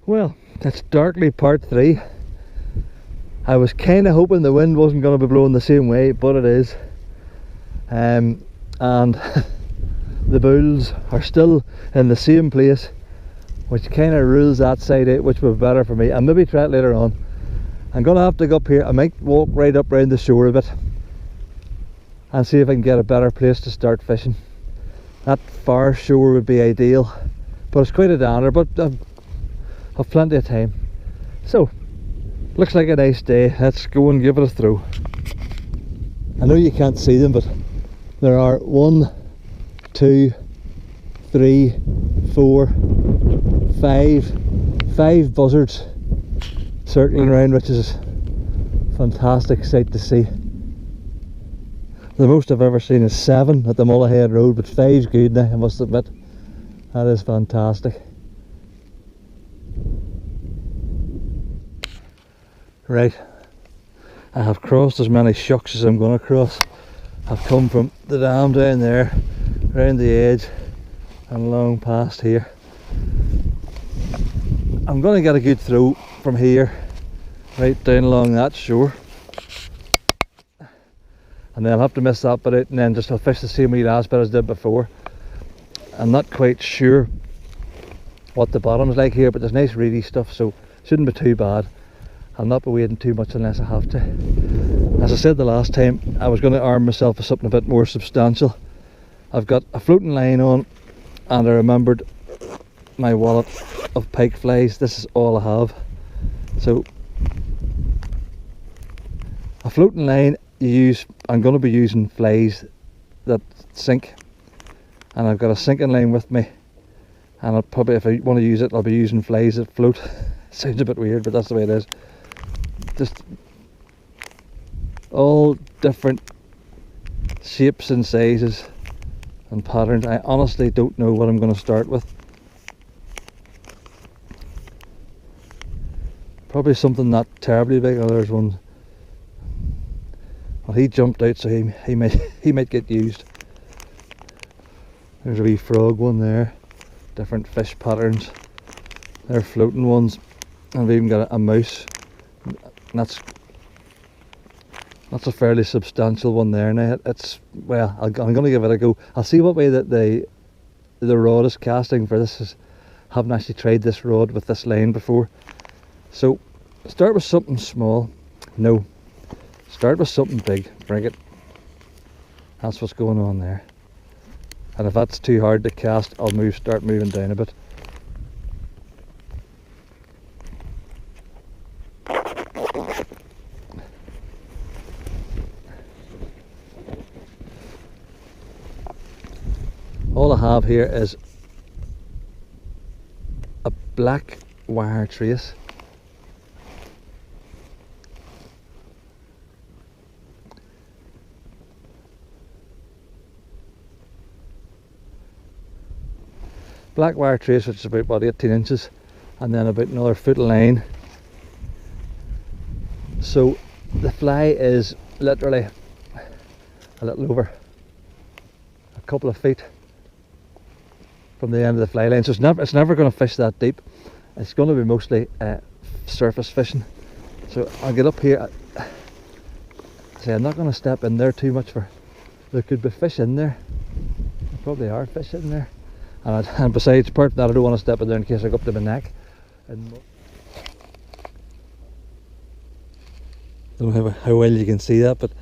Well, it's Darkley part 3. I was kind of hoping the wind wasn't going to be blowing the same way, but it is. And the bulls are still in the same place, which kind of rules that side out, which would be better for me. I'll maybe try it later on. I'm going to have to go up here. I might walk right up round the shore a bit and see if I can get a better place to start fishing. That far shore would be ideal, but it's quite a downer, but I've plenty of time. So, looks like a nice day. Let's go and give it a throw. I know you can't see them, but there are 1, 2, 3, 4, 5 buzzards circling around, which is a fantastic sight to see. The most I've ever seen is 7 at the Mullahead Road, but 5's good now, I must admit. That is fantastic. Right, I have crossed as many shucks as I'm going to cross. I've come from the dam down there, round the edge and along past here. I'm going to get a good throw from here, right down along that shore. And then I'll have to miss that bit out, and then just I'll fish the same wee last bit as I did before. I'm not quite sure what the bottom's like here, but there's nice reedy stuff, so shouldn't be too bad. I'll not be wading too much unless I have to. As I said the last time, I was going to arm myself with something a bit more substantial. I've got a floating line on, and I remembered my wallet of pike flies. This is all I have. So a floating line, I'm going to be using flies that sink, and I've got a sinking line with me, and I'll probably, if I want to use it, I'll be using flies that float. Sounds a bit weird, but that's the way it is. Just all different shapes and sizes and patterns. I honestly don't know what I'm going to start with. Probably something not terribly big. Oh, there's one. Well, he jumped out, so he might get used. There's a wee frog one there. Different fish patterns. They're floating ones. And I've even got a mouse. And that's a fairly substantial one there. Now it's, well, I'm going to give it a go. I'll see what way that the rod is casting for this. Haven't actually tried this rod with this line before. So start with something small. No. Start with something big, bring it. That's what's going on there. And if that's too hard to cast, I'll start moving down a bit. All I have here is a black wire trace. Black wire trace, which is about 18 inches, and then about another foot of line. So the fly is literally a little over a couple of feet from the end of the fly line, so it's never going to fish that deep. It's going to be mostly surface fishing. So I'll get up here. See, I'm not going to step in there too much, for there could be fish in there. There probably are fish in there. And besides, part of that, I don't want to step in there in case I go up to my neck. I don't know how well you can see that, but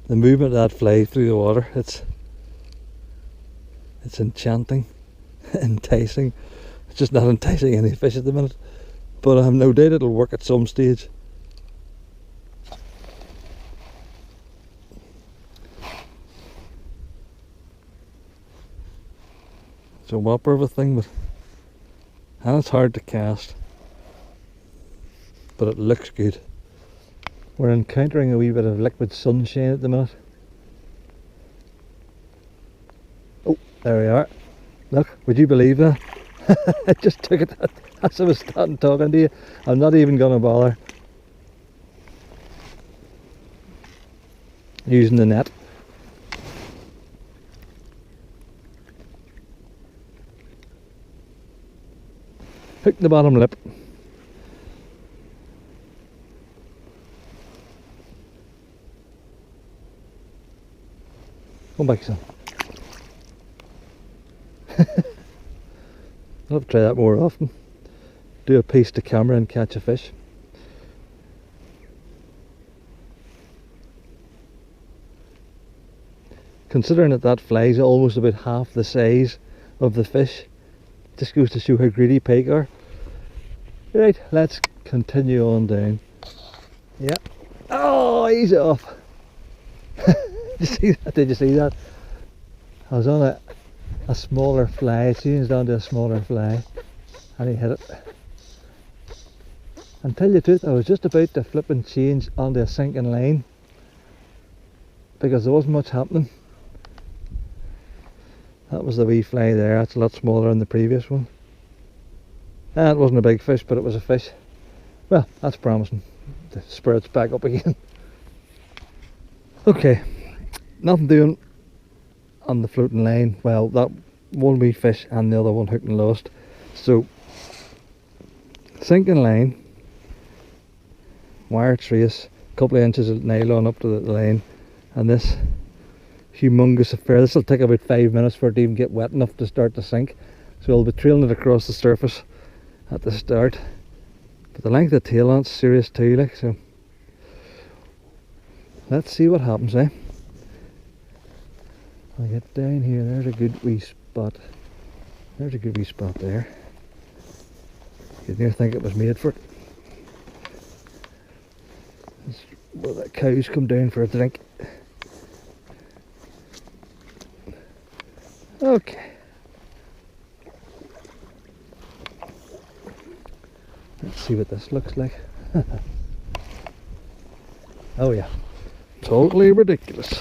the movement of that fly through the water, it's enchanting, enticing. It's just not enticing any fish at the minute, but I have no doubt it'll work at some stage. It's a whopper of a thing, and it's hard to cast, but it looks good. We're encountering a wee bit of liquid sunshine at the minute. Oh, there we are. Look, would you believe that? I just took it as I was starting talking to you. I'm not even going to bother using the net. Hook the bottom lip. Come back, son. I'll have to try that more often. Do a piece to camera and catch a fish. Considering that that fly is almost about half the size of the fish, just goes to show how greedy pike are. Right, let's continue on down. Yeah. Oh, he's off. Did you see that? Did you see that? I was on a smaller fly, it changed onto a smaller fly, and he hit it. And tell you the truth, I was just about to flip and change onto a sinking line because there wasn't much happening. That was the wee fly there. That's a lot smaller than the previous one. And it wasn't a big fish, but it was a fish. Well, that's promising. The spirit's back up again. Okay, nothing doing on the floating line. Well, that one wee fish and the other one hooked and lost. So, sinking line, wire trace, a couple of inches of nylon up to the line, and this humongous affair. This will take about 5 minutes for it to even get wet enough to start to sink. So I'll be trailing it across the surface at the start. But the length of the tail on it's serious too, like, so let's see what happens, eh? I'll get down here. There's a good wee spot. There's a good wee spot there. You'd near think it was made for it. That's where the cows come down for a drink. Okay. Let's see what this looks like. Oh yeah. Totally ridiculous.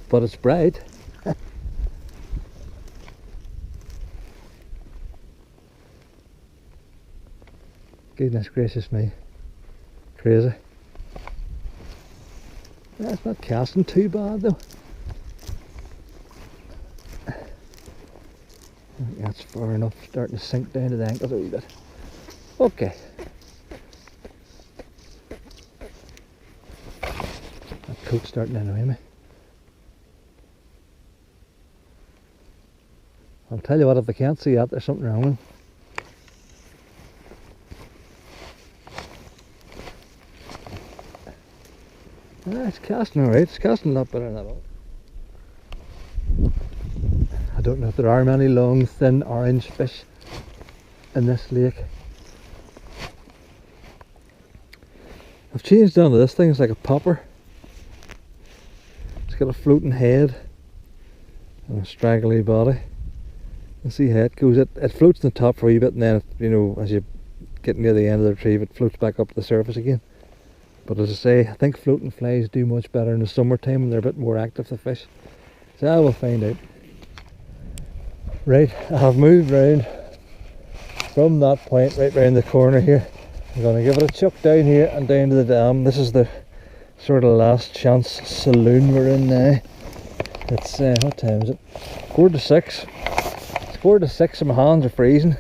But it's bright. Goodness gracious me. Crazy. Yeah, it's not casting too bad though. I think that's far enough, starting to sink down to the ankles a wee bit. Okay. That coat's starting to annoy me. I'll tell you what, if I can't see that, there's something wrong with him. It's casting alright, it's casting a lot better than that one. I don't know if there are many long, thin, orange fish in this lake. I've changed down to this thing, it's like a popper. It's got a floating head and a straggly body. You see how it goes. It floats on the top for a wee bit, and then, you know, as you get near the end of the retrieve, it floats back up to the surface again. But as I say, I think floating flies do much better in the summertime when they're a bit more active, the fish. So I will find out. Right, I have moved round from that point right round the corner here. I'm going to give it a chuck down here and down to the dam. This is the sort of last chance saloon we're in now. It's, what time is it? 4:45. It's 4:46 and my hands are freezing.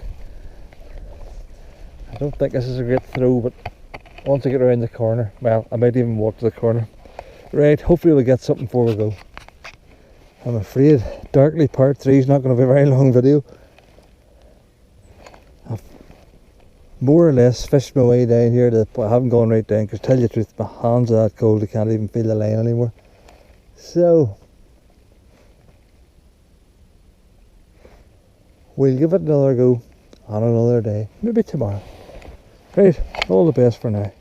I don't think this is a great throw, but once I get around the corner, well, I might even walk to the corner. Right, hopefully we'll get something before we go. I'm afraid Darkley part 3 is not going to be a very long video. I've more or less fished my way down here to the point. I haven't gone right down because, tell you the truth, my hands are that cold I can't even feel the line anymore. So we'll give it another go on another day, maybe tomorrow. Right, all the best for now.